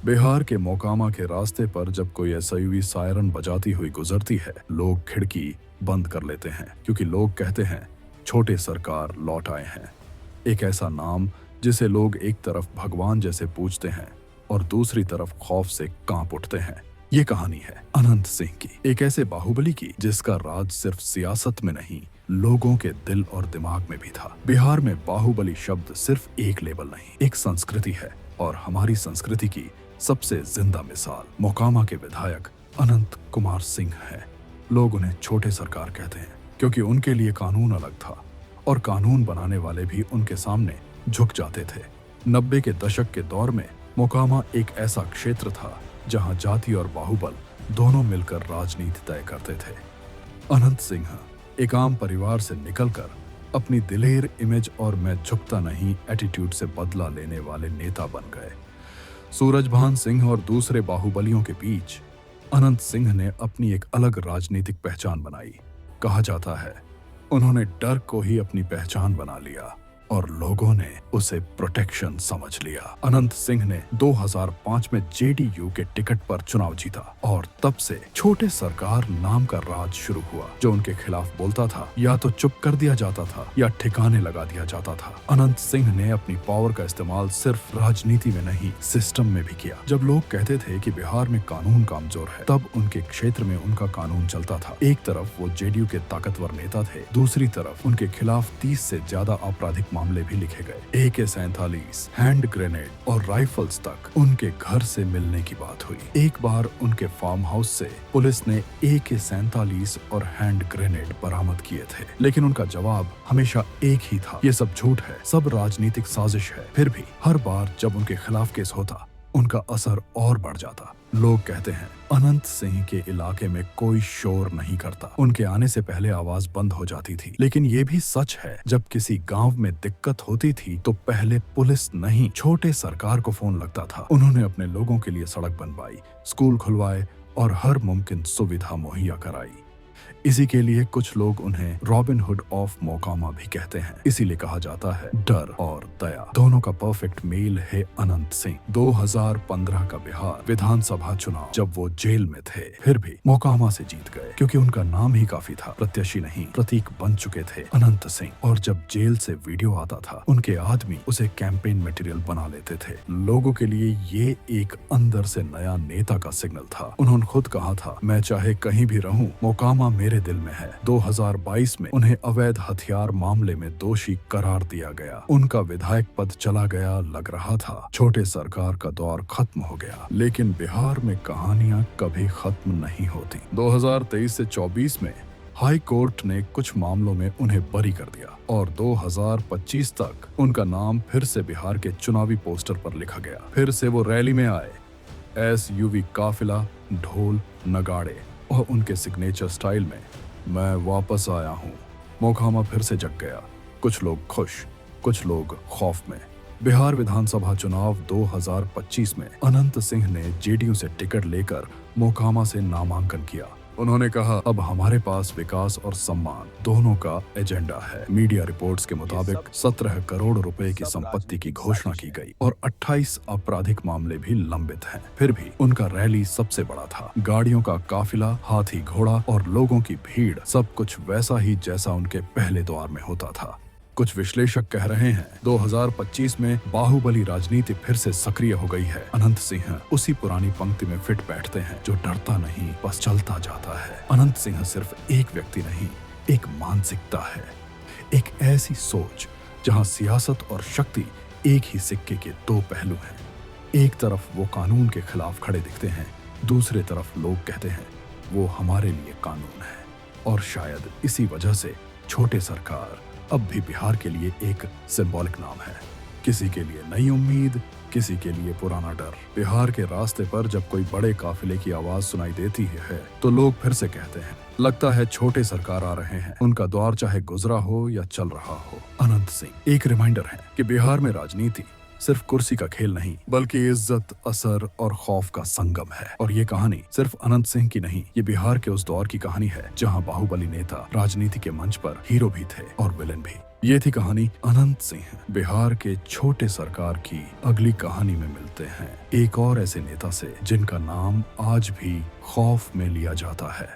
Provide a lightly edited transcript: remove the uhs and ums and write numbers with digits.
बिहार के मोकामा के रास्ते पर जब कोई एसयूवी सायरन बजाती हुई गुजरती है, लोग खिड़की बंद कर लेते हैं क्योंकि लोग कहते हैं छोटे सरकार लौट आए हैं। एक ऐसा नाम जिसे लोग एक तरफ भगवान जैसे पूजते हैं और दूसरी तरफ खौफ से कांप उठते हैं। ये कहानी है अनंत सिंह की, एक ऐसे बाहुबली की जिसका राज सिर्फ सियासत में नहीं, लोगों के दिल और दिमाग में भी था। बिहार में बाहुबली शब्द सिर्फ एक लेबल नहीं, एक संस्कृति है और हमारी संस्कृति की सबसे जिंदा मिसाल मोकामा के विधायक अनंत कुमार सिंह हैं। लोग उन्हें छोटे सरकार कहते हैं क्योंकि उनके लिए कानून अलग था और कानून बनाने वाले भी उनके सामने झुक जाते थे। 90 के दशक के दौर में मोकामा एक ऐसा क्षेत्र था जहां जाति और बाहुबल दोनों मिलकर राजनीति तय करते थे। अनंत सिंह एक आम परिवार से निकलकर अपनी दिलेर इमेज और मैं झुकता नहीं एटीट्यूड से बदला लेने वाले नेता बन गए। सूरजभान सिंह और दूसरे बाहुबलियों के बीच अनंत सिंह ने अपनी एक अलग राजनीतिक पहचान बनाई। कहा जाता है उन्होंने डर को ही अपनी पहचान बना लिया और लोगों ने उसे प्रोटेक्शन समझ लिया। अनंत सिंह ने 2005 में जेडीयू के टिकट पर चुनाव जीता और तब से छोटे सरकार नाम का राज शुरू हुआ। जो उनके खिलाफ बोलता था या तो चुप कर दिया जाता था या ठिकाने लगा दिया जाता था। अनंत सिंह ने अपनी पावर का इस्तेमाल सिर्फ राजनीति में नहीं, सिस्टम में भी किया। जब लोग कहते थे कि बिहार में कानून कमजोर है, तब उनके क्षेत्र में उनका कानून चलता था। एक तरफ वो जेडीयू के ताकतवर नेता थे, दूसरी तरफ उनके खिलाफ 30 से ज्यादा आपराधिक मामले भी लिखे गए। AK-47, हैंड ग्रेनेड और राइफल्स तक उनके घर से मिलने की बात हुई। एक बार उनके फार्म हाउस से पुलिस ने AK-47 और हैंड ग्रेनेड बरामद किए थे, लेकिन उनका जवाब हमेशा एक ही था, ये सब झूठ है, सब राजनीतिक साजिश है। फिर भी हर बार जब उनके खिलाफ केस होता, उनका असर और बढ़ जाता। लोग कहते हैं अनंत सिंह के इलाके में कोई शोर नहीं करता, उनके आने से पहले आवाज बंद हो जाती थी। लेकिन ये भी सच है, जब किसी गांव में दिक्कत होती थी तो पहले पुलिस नहीं, छोटे सरकार को फोन लगता था। उन्होंने अपने लोगों के लिए सड़क बनवाई, स्कूल खुलवाए और हर मुमकिन सुविधा मुहैया कराई। इसी के लिए कुछ लोग उन्हें रॉबिन हुड ऑफ मोकामा भी कहते हैं। इसीलिए कहा जाता है डर और दया दोनों का परफेक्ट मेल है अनंत सिंह। 2015 का बिहार विधानसभा चुनाव जब वो जेल में थे, फिर भी मोकामा से जीत गए क्योंकि उनका नाम ही काफी था। प्रत्याशी नहीं, प्रतीक बन चुके थे अनंत सिंह। और जब जेल से वीडियो आता था, उनके आदमी उसे कैंपेन मटेरियल बना लेते थे। लोगों के लिए ये एक अंदर से नया नेता का सिग्नल था। उन्होंने खुद कहा था, मैं चाहे कहीं भी रहूं, मोकामा मेरे दिल में है। 2022 में उन्हें अवैध हथियार मामले में दोषी करार दिया गया। उनका विधायक पद चला गया। लग रहा था छोटे सरकार का दौर खत्म हो गया, लेकिन बिहार में कहानियां कभी खत्म नहीं होती। 2023 से 24 में हाई कोर्ट ने कुछ मामलों में उन्हें बरी कर दिया और 2025 तक उनका नाम फिर से बिहार के चुनावी पोस्टर पर लिखा गया। फिर से वो रैली में आए, SUV काफिला, ढोल नगाड़े और उनके सिग्नेचर स्टाइल में मैं वापस आया हूँ। मोकामा फिर से जग गया। कुछ लोग खुश, कुछ लोग खौफ में। बिहार विधानसभा चुनाव 2025 में अनंत सिंह ने जेडीयू से टिकट लेकर मोकामा से नामांकन किया। उन्होंने कहा, अब हमारे पास विकास और सम्मान दोनों का एजेंडा है। मीडिया रिपोर्ट्स के मुताबिक 17 करोड़ रुपए की संपत्ति की घोषणा की गई और 28 आपराधिक मामले भी लंबित हैं। फिर भी उनका रैली सबसे बड़ा था। गाड़ियों का काफिला, हाथी घोड़ा और लोगों की भीड़, सब कुछ वैसा ही जैसा उनके पहले दौर में होता था। कुछ विश्लेषक कह रहे हैं 2025 में बाहुबली राजनीति फिर से सक्रिय हो गई है। अनंत सिंह उसी पुरानी पंक्ति में फिट बैठते हैं, जो डरता नहीं बस चलता जाता है। अनंत सिंह सिर्फ एक व्यक्ति नहीं, एक मानसिकता है, एक ऐसी सोच जहां सियासत और शक्ति एक ही सिक्के के दो पहलू हैं। एक तरफ वो कानून के खिलाफ खड़े दिखते हैं, दूसरे तरफ लोग कहते हैं वो हमारे लिए कानून है। और शायद इसी वजह से छोटे सरकार अब भी बिहार के लिए एक सिंबॉलिक नाम है। किसी के लिए नई उम्मीद, किसी के लिए पुराना डर। बिहार के रास्ते पर जब कोई बड़े काफिले की आवाज सुनाई देती है तो लोग फिर से कहते हैं, लगता है छोटे सरकार आ रहे हैं। उनका दौर चाहे गुजरा हो या चल रहा हो। अनंत सिंह एक रिमाइंडर है कि बिहार में राजनीति सिर्फ कुर्सी का खेल नहीं, बल्कि इज्जत, असर और खौफ का संगम है। और ये कहानी सिर्फ अनंत सिंह की नहीं, ये बिहार के उस दौर की कहानी है जहां बाहुबली नेता राजनीति के मंच पर हीरो भी थे और विलेन भी। ये थी कहानी अनंत सिंह। बिहार के छोटे सरकार की अगली कहानी में मिलते हैं एक और ऐसे नेता से जिनका नाम आज भी खौफ में लिया जाता है।